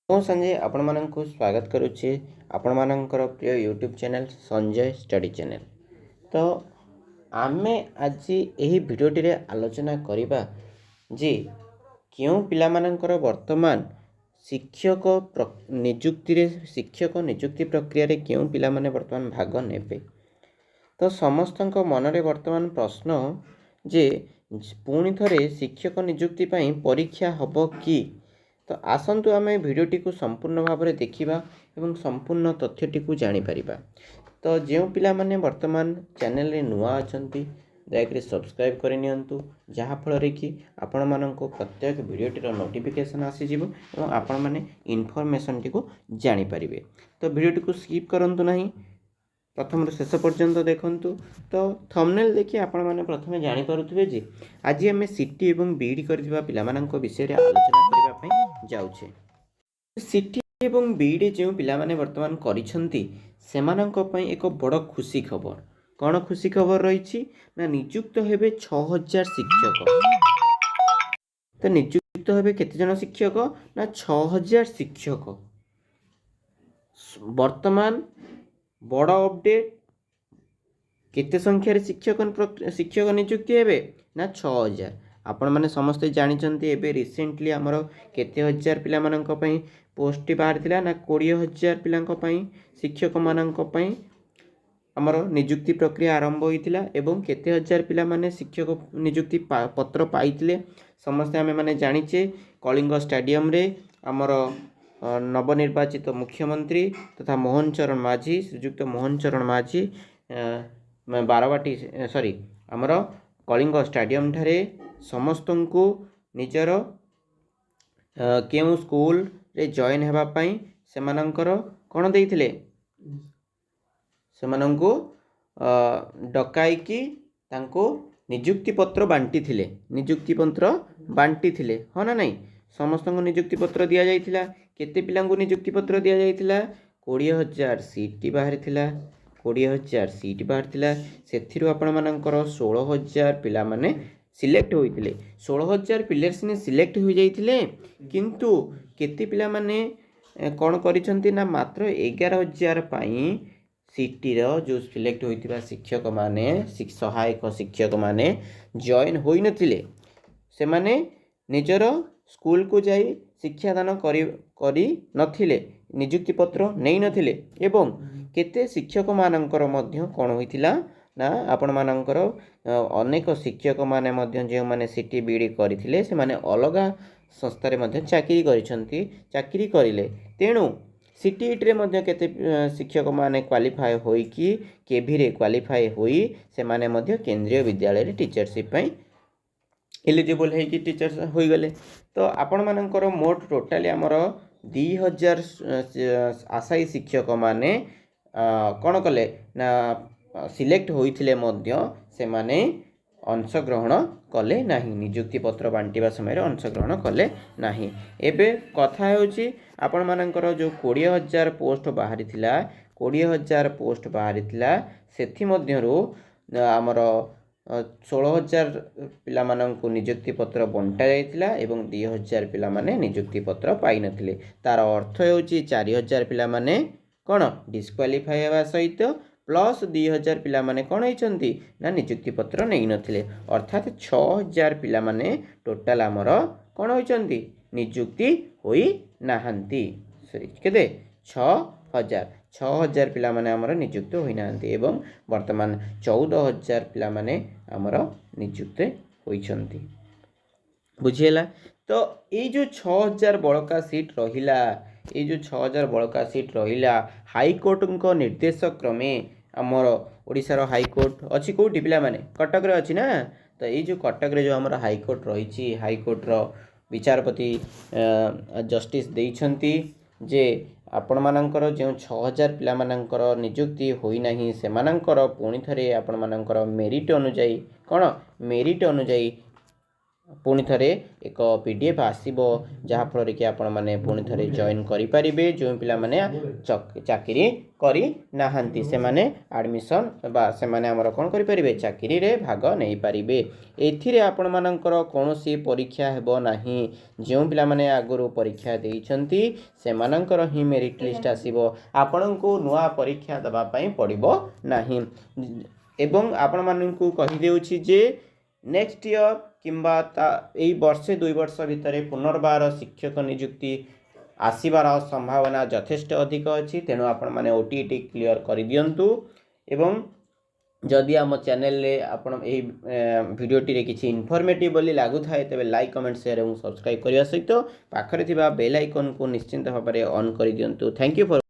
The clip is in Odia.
ମୁଁ ସଞ୍ଜୟ ଆପଣମାନଙ୍କୁ ସ୍ୱାଗତ କରୁଛି ଆପଣମାନଙ୍କର ପ୍ରିୟ YouTube channel Sanjay study channel. ତ ଆମେ ଆଜି ଏହି ଭିଡ଼ିଓଟିରେ ଆଲୋଚନା କରିବା ଯେ କେଉଁ ପିଲାମାନଙ୍କର ବର୍ତ୍ତମାନ ଶିକ୍ଷକ ନିଯୁକ୍ତି ପ୍ରକ୍ରିୟାରେ କେଉଁ ପିଲାମାନେ ବର୍ତ୍ତମାନ ଭାଗ ନେବେ। ତ ସମସ୍ତଙ୍କ ମନରେ ବର୍ତ୍ତମାନ ପ୍ରଶ୍ନ ଯେ ପୁଣି ଥରେ ଶିକ୍ଷକ ନିଯୁକ୍ତି ପାଇଁ ପରୀକ୍ଷା ହେବ କି। ତ ଆସନ୍ତୁ ଆମେ ଭିଡ଼ିଓଟିକୁ ସମ୍ପୂର୍ଣ୍ଣ ଭାବରେ ଦେଖିବା ଏବଂ ସମ୍ପୂର୍ଣ୍ଣ ତଥ୍ୟଟିକୁ ଜାଣିପାରିବା। ତ ଯେଉଁ ପିଲାମାନେ ବର୍ତ୍ତମାନ ଚ୍ୟାନେଲରେ ନୂଆ ଅଛନ୍ତି ଦୟାକରି ସବସ୍କ୍ରାଇବ୍ କରିନିଅନ୍ତୁ, ଯାହାଫଳରେ କି ଆପଣମାନଙ୍କୁ ପ୍ରତ୍ୟେକ ଭିଡ଼ିଓଟିର ନୋଟିଫିକେସନ୍ ଆସିଯିବ ଏବଂ ଆପଣମାନେ ଇନଫର୍ମେସନ୍ଟିକୁ ଜାଣିପାରିବେ। ତ ଭିଡ଼ିଓଟିକୁ ସ୍କିପ୍ କରନ୍ତୁ ନାହିଁ, ପ୍ରଥମରୁ ଶେଷ ପର୍ଯ୍ୟନ୍ତ ଦେଖନ୍ତୁ। ତ ଥମ୍ବନେଲ୍ ଦେଖି ଆପଣମାନେ ପ୍ରଥମେ ଜାଣିପାରୁଥିବେ ଯେ ଆଜି ଆମେ ସିଟି ଏବଂ ବିଇଡ଼ି କରିଥିବା ପିଲାମାନଙ୍କ ବିଷୟରେ ଆଲୋଚନା କରିବା ପାଇଁ ଯାଉଛେ। ସିଟି ଏବଂ ବିଇଡ଼ି ଯେଉଁ ପିଲାମାନେ ବର୍ତ୍ତମାନ କରିଛନ୍ତି ସେମାନଙ୍କ ପାଇଁ ଏକ ବଡ଼ ଖୁସି ଖବର। କ'ଣ ଖୁସି ଖବର ରହିଛି ନା ନିଯୁକ୍ତ ହେବେ 6000 ଶିକ୍ଷକ। ତ ନିଯୁକ୍ତ ହେବେ କେତେଜଣ ଶିକ୍ଷକ ନା 6000 ଶିକ୍ଷକ। ବର୍ତ୍ତମାନ ବଡ଼ ଅପଡେଟ୍, କେତେ ସଂଖ୍ୟାରେ ଶିକ୍ଷକ ନିଯୁକ୍ତି ହେବେ ନା 6000। ଆପଣମାନେ ସମସ୍ତେ ଜାଣିଛନ୍ତି ଏବେ ରିସେଣ୍ଟଲି ଆମର କେତେ ହଜାର ପିଲାମାନଙ୍କ ପାଇଁ ପୋଷ୍ଟଟି ବାହାରିଥିଲା ନା 20,000 ପିଲାଙ୍କ ପାଇଁ ଶିକ୍ଷକମାନଙ୍କ ପାଇଁ ଆମର ନିଯୁକ୍ତି ପ୍ରକ୍ରିୟା ଆରମ୍ଭ ହୋଇଥିଲା ଏବଂ କେତେ ହଜାର ପିଲାମାନେ ଶିକ୍ଷକ ନିଯୁକ୍ତି ପତ୍ର ପାଇଥିଲେ ସମସ୍ତେ ଆମେମାନେ ଜାଣିଛେ। କଳିଙ୍ଗ ଷ୍ଟାଡିୟମରେ ଆମର ନବନିର୍ବାଚିତ ମୁଖ୍ୟମନ୍ତ୍ରୀ ତଥା ଶ୍ରୀଯୁକ୍ତ ମୋହନ ଚରଣ ମାଝୀ ଆମର କଳିଙ୍ଗ ଷ୍ଟାଡିୟମ ଠାରେ ସମସ୍ତଙ୍କୁ ନିଜର କେଉଁ ସ୍କୁଲରେ ଜଏନ୍ ହେବା ପାଇଁ ସେମାନଙ୍କର କ'ଣ ଦେଇଥିଲେ, ସେମାନଙ୍କୁ ଡକାଇକି ତାଙ୍କୁ ନିଯୁକ୍ତି ପତ୍ର ବାଣ୍ଟିଥିଲେ ହଁ ନା ନାହିଁ। ସମସ୍ତଙ୍କୁ ନିଯୁକ୍ତି ପତ୍ର ଦିଆଯାଇଥିଲା। କେତେ ପିଲାଙ୍କୁ ନିଯୁକ୍ତି ପତ୍ର ଦିଆଯାଇଥିଲା? 20,000 ସିଟ୍ ବାହାରିଥିଲା। ସେଥିରୁ ଆପଣମାନଙ୍କର 16,000 ପିଲାମାନେ ସିଲେକ୍ଟ ହୋଇଥିଲେ। 16,000 ପିଲା ସିଲେକ୍ଟ ହୋଇଯାଇଥିଲେ, କିନ୍ତୁ କେତେ ପିଲାମାନେ କ'ଣ କରିଛନ୍ତି ନା ମାତ୍ର 11,000 ପାଇଁ ସିଟିର ଯେଉଁ ସିଲେକ୍ଟ ହୋଇଥିବା ଶିକ୍ଷକମାନେ ସହାୟକ ଶିକ୍ଷକମାନେ ଜଏନ୍ ହୋଇନଥିଲେ। ସେମାନେ ନିଜର ସ୍କୁଲକୁ ଯାଇ ଶିକ୍ଷାଦାନ କରିନଥିଲେ, ନିଯୁକ୍ତି ପତ୍ର ନେଇନଥିଲେ ଏବଂ କେତେ ଶିକ୍ଷକମାନଙ୍କର ମଧ୍ୟ କ'ଣ ହୋଇଥିଲା ନା ଆପଣମାନଙ୍କର ଅନେକ ଶିକ୍ଷକମାନେ ମଧ୍ୟ ଯେଉଁମାନେ ସିଟି ବିଇଡ଼ି କରିଥିଲେ ସେମାନେ ଅଲଗା ସଂସ୍ଥାରେ ମଧ୍ୟ ଚାକିରି କରିଲେ। ତେଣୁ ସିଟିଇଟିରେ ମଧ୍ୟ କେତେ ଶିକ୍ଷକମାନେ କ୍ୱାଲିଫାଏ ହୋଇକି କେଭିରେ କ୍ୱାଲିଫାଏ ହୋଇ ସେମାନେ ମଧ୍ୟ କେନ୍ଦ୍ରୀୟ ବିଦ୍ୟାଳୟରେ ଟିଚରସିପ୍ ପାଇଁ ଏଲିଜିବଲ୍ ହେଇକି ଟିଚର ହୋଇଗଲେ। ତ ଆପଣମାନଙ୍କର ମୋଟ ଟୋଟାଲି ଆମର 2,000 ଆଶାୟୀ ଶିକ୍ଷକମାନେ କ'ଣ କଲେ ନା ସିଲେକ୍ଟ ହୋଇଥିଲେ ମଧ୍ୟ ସେମାନେ ଅଂଶଗ୍ରହଣ କଲେ ନାହିଁ, ନିଯୁକ୍ତି ପତ୍ର ବାଣ୍ଟିବା ସମୟରେ ଅଂଶଗ୍ରହଣ କଲେ ନାହିଁ। ଏବେ କଥା ହେଉଛି ଆପଣମାନଙ୍କର ଯେଉଁ 20,000 ପୋଷ୍ଟ ବାହାରିଥିଲା ସେଥିମଧ୍ୟରୁ ଆମର 16,000 ପିଲାମାନଙ୍କୁ ନିଯୁକ୍ତି ପତ୍ର ବଣ୍ଟା ଯାଇଥିଲା ଏବଂ 2,000 ପିଲାମାନେ ନିଯୁକ୍ତି ପତ୍ର ପାଇନଥିଲେ। ତା'ର ଅର୍ଥ ହେଉଛି 4,000 ପିଲାମାନେ କ'ଣ ଡିସ୍କ୍ୱାଲିଫାଏ ହେବା ସହିତ ପ୍ଲସ୍ 2,000 ପିଲାମାନେ କ'ଣ ହେଇଛନ୍ତି ନା ନିଯୁକ୍ତି ପତ୍ର ନେଇନଥିଲେ। ଅର୍ଥାତ୍ 6,000 ପିଲାମାନେ ଟୋଟାଲ୍ ଆମର କ'ଣ ହୋଇଛନ୍ତି ନିଯୁକ୍ତି ହୋଇନାହାନ୍ତି। କେତେ? 6,000 ପିଲାମାନେ ଆମର ନିଯୁକ୍ତ ହୋଇନାହାନ୍ତି ଏବଂ ବର୍ତ୍ତମାନ 14,000 ପିଲାମାନେ ଆମର ନିଯୁକ୍ତ ହୋଇଛନ୍ତି। ବୁଝିହେଲା? ତ ଏଇ ଯେଉଁ 6,000 ବଳକା ସିଟ୍ ରହିଲା ହାଇକୋର୍ଟଙ୍କ ନିର୍ଦ୍ଦେଶ କ୍ରମେ ଆମର ଓଡ଼ିଶାର ହାଇକୋର୍ଟ ଅଛି କେଉଁଠି ପିଲାମାନେ? କଟକରେ ଅଛି ନା। ତ ଏଇ ଯେଉଁ କଟକରେ ଯେଉଁ ଆମର ହାଇକୋର୍ଟ ରହିଛି, ହାଇକୋର୍ଟର ବିଚାରପତି ଜଷ୍ଟିସ୍ ଦେଇଛନ୍ତି ଯେ ଆପଣମାନଙ୍କର ଯେଉଁ 6,000 ପିଲାମାନଙ୍କର ନିଯୁକ୍ତି ହୋଇନାହିଁ ସେମାନଙ୍କର ପୁଣି ଥରେ ଆପଣମାନଙ୍କର ମେରିଟ୍ ଅନୁଯାୟୀ पुणी थे एक PDF आसब जहाँफल कि आपण मैंने पुणी थे जॉइन करें जो पिला माने चाकरी करी से माने एडमिशन बा से माने हमर कोन करि परिबे चाकरी रे भाग नहीं पारिबे। एथिरे आपण मानकर कोनोसी परीक्षा हेबो नाही। जो पिला माने आगुरु परीक्षा देइछंती से मानकर ही मेरिट लिस्ट आसीबो। आपणको नुआ परीक्षा दबा पई पड़िबो नाही। एवं आपण माननकु कहि देउछि जे नेक्स्ट ईयर किंबा यही वर्षे 2 वर्ष भितर पुनर्बार शिक्षक नियुक्ति आसबार संभावना यथेष्ट अधिक अच्छी। तेणु आपण मैंने OTET क्लियर कर दिंतु। एवं जदि आम चैनल आपण भिडियोटी किसी इनफॉर्मेटिव बोली लगु थाए तेरे लाइक कमेंट शेयर और सब्सक्राइब करने सहित पाखरे बेल आइकन को निश्चिंत भाव में ऑन कर दिंतु। Thank you for